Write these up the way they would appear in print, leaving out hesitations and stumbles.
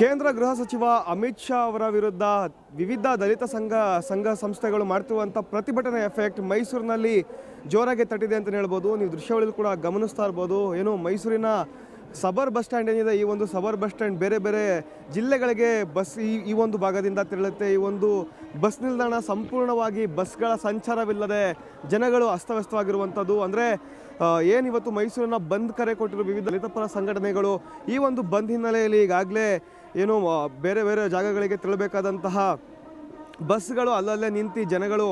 ಕೇಂದ್ರ ಗೃಹ ಸಚಿವ ಅಮಿತ್ ಶಾ ಅವರ ವಿರುದ್ಧ ವಿವಿಧ ದಲಿತ ಸಂಘ ಸಂಸ್ಥೆಗಳು ಮಾಡ್ತಿರುವಂಥ ಪ್ರತಿಭಟನೆ ಎಫೆಕ್ಟ್ ಮೈಸೂರಿನಲ್ಲಿ ಜೋರಾಗಿ ತಟ್ಟಿದೆ ಅಂತಲೇ ಹೇಳ್ಬೋದು. ನೀವು ದೃಶ್ಯಾವಳಿಯಲ್ಲಿ ಕೂಡ ಗಮನಿಸ್ತಾ ಇರ್ಬೋದು. ಏನು ಮೈಸೂರಿನ ಸಬರ್ ಬಸ್ ಸ್ಟ್ಯಾಂಡ್ ಏನಿದೆ, ಈ ಒಂದು ಸಬರ್ ಬಸ್ ಸ್ಟ್ಯಾಂಡ್ ಬೇರೆ ಬೇರೆ ಜಿಲ್ಲೆಗಳಿಗೆ ಬಸ್ ಈ ಒಂದು ಭಾಗದಿಂದ ತೆರಳುತ್ತೆ. ಈ ಒಂದು ಬಸ್ ನಿಲ್ದಾಣ ಸಂಪೂರ್ಣವಾಗಿ ಬಸ್ಗಳ ಸಂಚಾರವಿಲ್ಲದೆ ಜನಗಳು ಅಸ್ತವ್ಯಸ್ತವಾಗಿರುವಂಥದ್ದು. ಅಂದರೆ ಏನಿವತ್ತು ಮೈಸೂರಿನ ಬಂದ್ ಕರೆ ಕೊಟ್ಟಿರೋ ವಿವಿಧ ದಲಿತ ಪರ ಸಂಘಟನೆಗಳು ಈ ಒಂದು ಬಂದ್ ಹಿನ್ನೆಲೆಯಲ್ಲಿ ಈಗಾಗಲೇ ಏನು ಬೇರೆ ಬೇರೆ ಜಾಗಗಳಿಗೆ ತೆರಳಬೇಕಾದಂತಹ ಬಸ್ಗಳು ಅಲ್ಲಲ್ಲೇ ನಿಂತು ಜನಗಳು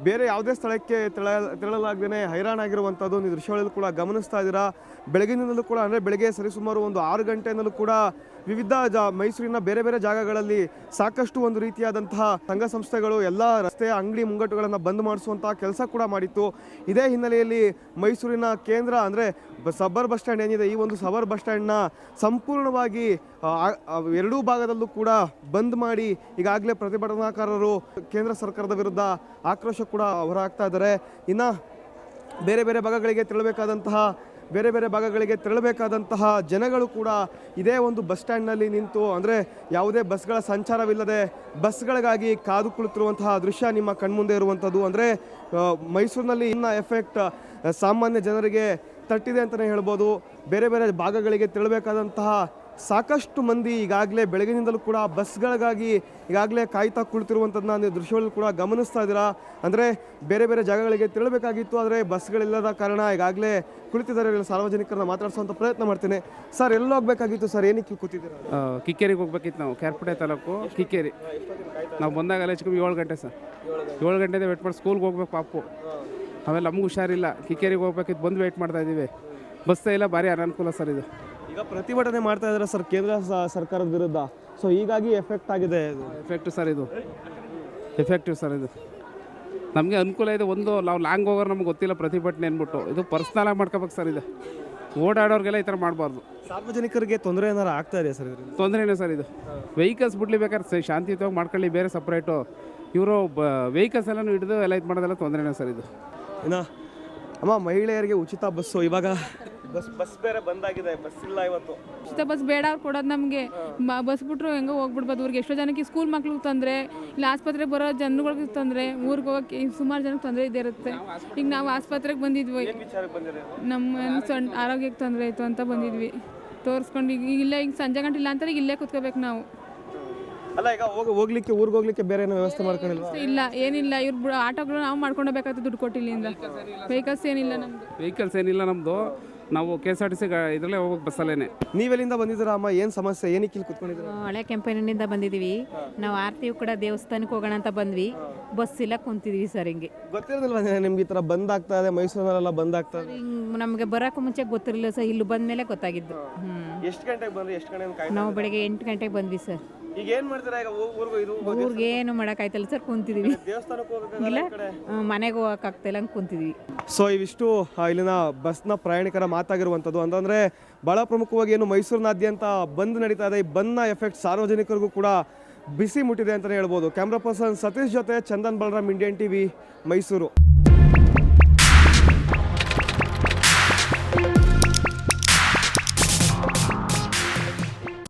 ಬೇರೆ ಯಾವುದೇ ಸ್ಥಳಕ್ಕೆ ತೆರಳಲಾಗದೇ ಹೈರಾಣಾಗಿರುವಂಥದ್ದು ನೀವು ದೃಶ್ಯಗಳಲ್ಲಿ ಕೂಡ ಗಮನಿಸ್ತಾ ಇದ್ದೀರಾ. ಬೆಳಗಿನಿಂದಲೂ ಕೂಡ ಅಂದರೆ ಬೆಳಗ್ಗೆ ಸರಿಸುಮಾರು ಒಂದು 6 ಗಂಟೆಯಿಂದಲೂ ಕೂಡ ವಿವಿಧ ಮೈಸೂರಿನ ಬೇರೆ ಬೇರೆ ಜಾಗಗಳಲ್ಲಿ ಸಾಕಷ್ಟು ಒಂದು ರೀತಿಯಾದಂತಹ ಸಂಘ ಸಂಸ್ಥೆಗಳು ಎಲ್ಲ ರಸ್ತೆಯ ಅಂಗಡಿ ಮುಂಗಟ್ಟುಗಳನ್ನು ಬಂದ್ ಮಾಡಿಸುವಂತಹ ಕೆಲಸ ಕೂಡ ಮಾಡಿತ್ತು. ಇದೇ ಹಿನ್ನೆಲೆಯಲ್ಲಿ ಮೈಸೂರಿನ ಕೇಂದ್ರ ಅಂದರೆ ಸಬರ್ ಬಸ್ ಸ್ಟ್ಯಾಂಡ್ ಏನಿದೆ, ಈ ಒಂದು ಸಬರ್ ಬಸ್ ಸ್ಟ್ಯಾಂಡ್ನ ಸಂಪೂರ್ಣವಾಗಿ ಎರಡೂ ಭಾಗದಲ್ಲೂ ಕೂಡ ಬಂದ್ ಮಾಡಿ ಈಗಾಗಲೇ ಪ್ರತಿಭಟನಾಕಾರರು ಕೇಂದ್ರ ಸರ್ಕಾರದ ವಿರುದ್ಧ ಆಕ್ರೋಶ ಕೂಡ ಹೊರಹಾಕ್ತಾ ಇದ್ದಾರೆ. ಇನ್ನು ಬೇರೆ ಬೇರೆ ಭಾಗಗಳಿಗೆ ತೆರಳಬೇಕಾದಂತಹ ಜನಗಳು ಕೂಡ ಇದೇ ಒಂದು ಬಸ್ ಸ್ಟ್ಯಾಂಡ್ನಲ್ಲಿ ನಿಂತು ಅಂದರೆ ಯಾವುದೇ ಬಸ್ಗಳ ಸಂಚಾರವಿಲ್ಲದೆ ಬಸ್ಗಳಿಗಾಗಿ ಕಾದು ಕುಳಿತಿರುವಂತಹ ದೃಶ್ಯ ನಿಮ್ಮ ಕಣ್ಮುಂದೆ ಇರುವಂಥದ್ದು. ಅಂದರೆ ಮೈಸೂರಿನಲ್ಲಿ ಇನ್ನು ಎಫೆಕ್ಟ್ ಸಾಮಾನ್ಯ ಜನರಿಗೆ ತಟ್ಟಿದೆ ಅಂತಲೇ ಹೇಳ್ಬೋದು. ಬೇರೆ ಬೇರೆ ಭಾಗಗಳಿಗೆ ತೆರಳಬೇಕಾದಂತಹ ಸಾಕಷ್ಟು ಮಂದಿ ಈಗಾಗಲೇ ಬೆಳಗಿನಿಂದಲೂ ಕೂಡ ಬಸ್ಗಳಿಗಾಗಿ ಈಗಾಗಲೇ ಕಾಯ್ತಾ ಕುಳಿತಿರುವಂಥದ್ದನ್ನ ನೀವು ದೃಶ್ಯಗಳಲ್ಲಿ ಕೂಡ ಗಮನಿಸ್ತಾ ಇದ್ದೀರಾ. ಅಂದರೆ ಬೇರೆ ಬೇರೆ ಜಾಗಗಳಿಗೆ ತೆರಳಬೇಕಾಗಿತ್ತು, ಆದರೆ ಬಸ್ಗಳಿಲ್ಲದ ಕಾರಣ ಈಗಾಗಲೇ ಕುಳಿತಿದ್ದಾರೆ. ಸಾರ್ವಜನಿಕರನ್ನ ಮಾತಾಡಿಸುವಂಥ ಪ್ರಯತ್ನ ಮಾಡ್ತೀನಿ. ಸರ್, ಎಲ್ಲಿ ಹೋಗಬೇಕಾಗಿತ್ತು ಸರ್? ಏನಕ್ಕೆ ಕೂತಿದ್ದೀರಾ? ಕಿಕ್ಕೇರಿಗೆ ಹೋಗ್ಬೇಕಿತ್ತು. ನಾವು ಕ್ಯಾರ್ಪೇಟೆ ತಾಲೂಕು ಕಿಕ್ಕೇರಿ. ನಾವು ಬಂದಾಗ ಹೆಚ್ಚು ಕಮ್ಮಿ 7 ಗಂಟೆ ಸರ್. 7 ಗಂಟೆಯಿಂದ ವೇಟ್ ಮಾಡಿ ಸ್ಕೂಲ್ಗೆ ಹೋಗ್ಬೇಕು ಪಾಪು. ಆಮೇಲೆ ನಮಗೂ ಹುಷಾರಿಲ್ಲ, ಕಿಕ್ಕೇರಿಗೆ ಹೋಗ್ಬೇಕಿತ್ತು, ಬಂದು ವೇಟ್ ಮಾಡ್ತಾ ಇದ್ದೀವಿ. ಬಸ್ಸೇ ಇಲ್ಲ, ಭಾರಿ ಅನಾನುಕೂಲ ಸರ್ ಇದು. ಈಗ ಪ್ರತಿಭಟನೆ ಮಾಡ್ತಾ ಇದ್ದಾರೆ ಸರ್ ಕೇಂದ್ರ ಸರ್ಕಾರದ ವಿರುದ್ಧ. ಸೊ ಹೀಗಾಗಿ ಎಫೆಕ್ಟ್ ಆಗಿದೆ. ಎಫೆಕ್ಟಿವ್ ಸರ್ ಇದು ನಮಗೆ ಅನುಕೂಲ ಇದೆ. ಒಂದು ನಾವು ಲಾಂಗ್ ಹೋಗೋರು ನಮ್ಗೆ ಗೊತ್ತಿಲ್ಲ ಪ್ರತಿಭಟನೆ ಅಂದ್ಬಿಟ್ಟು, ಇದು ಪರ್ಸ್ನಲ್ ಆಗಿ ಮಾಡ್ಕೋಬೇಕು ಸರ್. ಇದು ಓಡಾಡೋರಿಗೆಲ್ಲ ಈ ಥರ ಮಾಡಬಾರ್ದು. ಸಾರ್ವಜನಿಕರಿಗೆ ತೊಂದರೆ ಏನಾರು ಆಗ್ತಾ ಇದೆ ಸರ್? ತೊಂದರೆನೇ ಸರ್ ಇದು. ವೆಹಿಕಲ್ಸ್ ಬಿಡ್ಲಿ ಬೇಕಾದ್ರೆ ಶಾಂತಿಯುತವಾಗಿ ಮಾಡ್ಕೊಳ್ಳಿ, ಬೇರೆ ಸಪ್ರೇಟು. ಇವರು ವೆಹಿಕಲ್ಸ್ ಎಲ್ಲನೂ ಹಿಡಿದು ಎಲ್ಲ ಇದು ಮಾಡೋದೆಲ್ಲ ತೊಂದರೆನೇ ಸರ್ ಇದು. ಇನ್ನು ಅಮ್ಮ, ಮಹಿಳೆಯರಿಗೆ ಉಚಿತ ಬಸ್ಸು ಇವಾಗ ಬಸ್ ಬೇರೆ ಬಂದಾಗಿದೆ, ಬಸ್ ಇಲ್ಲ ಇವತ್ತು. ಉಚಿತ ಬಸ್ ಬೇಡ ಅವ್ರು ಕೊಡೋದು ನಮಗೆ. ಬಸ್ ಬಿಟ್ರು ಹೆಂಗೋ ಹೋಗ್ಬಿಡ್ಬೋದು. ಅವ್ರಿಗೆ ಎಷ್ಟೋ ಜನಕ್ಕೆ ಸ್ಕೂಲ್ ಮಕ್ಳಿಗೆ ತೊಂದರೆ, ಇಲ್ಲ ಆಸ್ಪತ್ರೆಗೆ ಬರೋ ಜನಗಳಿಗೆ ತೊಂದರೆ, ಊರಿಗೆ ಹೋಗೋಕ್ಕೆ ಸುಮಾರು ಜನಕ್ಕೆ ತೊಂದರೆ ಇದೇ ಇರುತ್ತೆ. ಈಗ ನಾವು ಆಸ್ಪತ್ರೆಗೆ ಬಂದಿದ್ವಿ, ನಮ್ಮ ಆರೋಗ್ಯಕ್ಕೆ ತೊಂದರೆ ಆಯಿತು ಅಂತ ಬಂದಿದ್ವಿ. ತೋರಿಸ್ಕೊಂಡು ಈಗ ಸಂಜೆ ಗಂಟೆ ಇಲ್ಲ ಅಂತಾರೆ, ಇಲ್ಲೇ ಕೂತ್ಕೋಬೇಕು ನಾವು. ಅಲ್ಲ, ಈಗ ಊರಿಗೆ ಹೋಗ್ಲಿಕ್ಕೆ ಬೇರೆ ಏನೋ ವ್ಯವಸ್ಥೆ ಮಾಡ್ಕೊಂಡಿಲ್ಲ? ಇಲ್ಲ, ಏನಿಲ್ಲ. ಇವ್ರು ಆಟೋಗಳು ನಾವು ಮಾಡ್ಕೊಂಡೋಗ್ಬೇಕಾಗ್ತದೆ, ದುಡ್ಡು ಕೊಟ್ಟಿಲ್ಲಿಂದ. ವೆಹಿಕಲ್ಸ್ ಏನಿಲ್ಲ ನಮ್ಮದು. ನಾವು KSRTC ಇದರಲ್ಲೇ ಹೋಗೋಕೆ ಬಸ್ಸಲ್ಲೇನೆ. ನೀವೆಲ್ಲಿಂದ ಬಂದಿದ್ದೀರಾ ಅಮ್ಮ? ಏನು ಸಮಸ್ಯೆ? ಏನಕ್ಕೆ ಇಲ್ಲಿ ಕೂತ್ಕೊಂಡಿದ್ದೀರಾ? ಹಳೆ ಕೆಂಪೇನಿಂದ ಬಂದಿದ್ದೀವಿ ನಾವು. ಆರ್ತಿಯು ಕೂಡ ದೇವಸ್ಥಾನಕ್ಕೆ ಹೋಗೋಣ ಅಂತ ಬಂದ್ವಿ, ಬಸ್ ಇಲ್ಲ, ಕುಂತಿದ್ವಿ ಸರ್. ಹಿಂಗೆ ಗೊತ್ತಿರೋದಿಲ್ವ ನಿಮ್ಗೆ ಈ ಥರ ಬಂದ್ ಆಗ್ತಾ ಇದೆ, ಮೈಸೂರಿನಲ್ಲೆಲ್ಲ ಬಂದ್ ಆಗ್ತಾ ಇದೆ? ನಮಗೆ ಬರೋಕ್ಕೂ ಮುಂಚೆ ಗೊತ್ತಿರಲಿಲ್ಲ ಸರ್, ಇಲ್ಲಿ ಬಂದ ಮೇಲೆ ಗೊತ್ತಾಗಿದ್ದು. ಎಷ್ಟು ಗಂಟೆಗೆ ಬಂದ್ರಿ? ಎಷ್ಟು ಗಂಟೆ? ನಾವು ಬೆಳಗ್ಗೆ 8 ಗಂಟೆಗೆ ಬಂದ್ವಿ ಸರ್. ಈಗ ಏನು ಮಾಡ್ತೀರಾ? ಈಗ ಊರಿಗೆ ಏನು ಮಾಡೋಕ್ಕಾಯ್ತಲ್ಲ ಸರ್, ಕುಂತಿದ್ವಿ. ದೇವಸ್ಥಾನಕ್ಕೆ ಇಲ್ಲ, ಮನೆಗೆ ಹೋಗೋಕ್ಕಾಗ್ತಾಯಿಲ್ಲ ಹಂಗೆ ಕುಂತಿದ್ವಿ. ಸೊ ಇವಿಷ್ಟು ಇಲ್ಲಿನ ಬಸ್ನ ಪ್ರಯಾಣಿಕರ ಮಾತಾಗಿರುವಂಥದ್ದು. ಅಂತಂದರೆ ಭಾಳ ಪ್ರಮುಖವಾಗಿ ಏನು ಮೈಸೂರಿನಾದ್ಯಂತ ಬಂದ್ ನಡೀತಾ ಇದೆ. ಈ ಬಂದ್ನ ಎಫೆಕ್ಟ್ ಸಾರ್ವಜನಿಕರಿಗೂ ಕೂಡ ಬಿಸಿ ಮುಟ್ಟಿದೆ ಅಂತಲೇ ಹೇಳ್ಬೋದು. ಕ್ಯಾಮ್ರಾ ಪರ್ಸನ್ ಸತೀಶ್ ಜೊತೆ ಚಂದನ್ ಬಲರಾಮ್, ಇಂಡಿಯನ್ TV, ಮೈಸೂರು.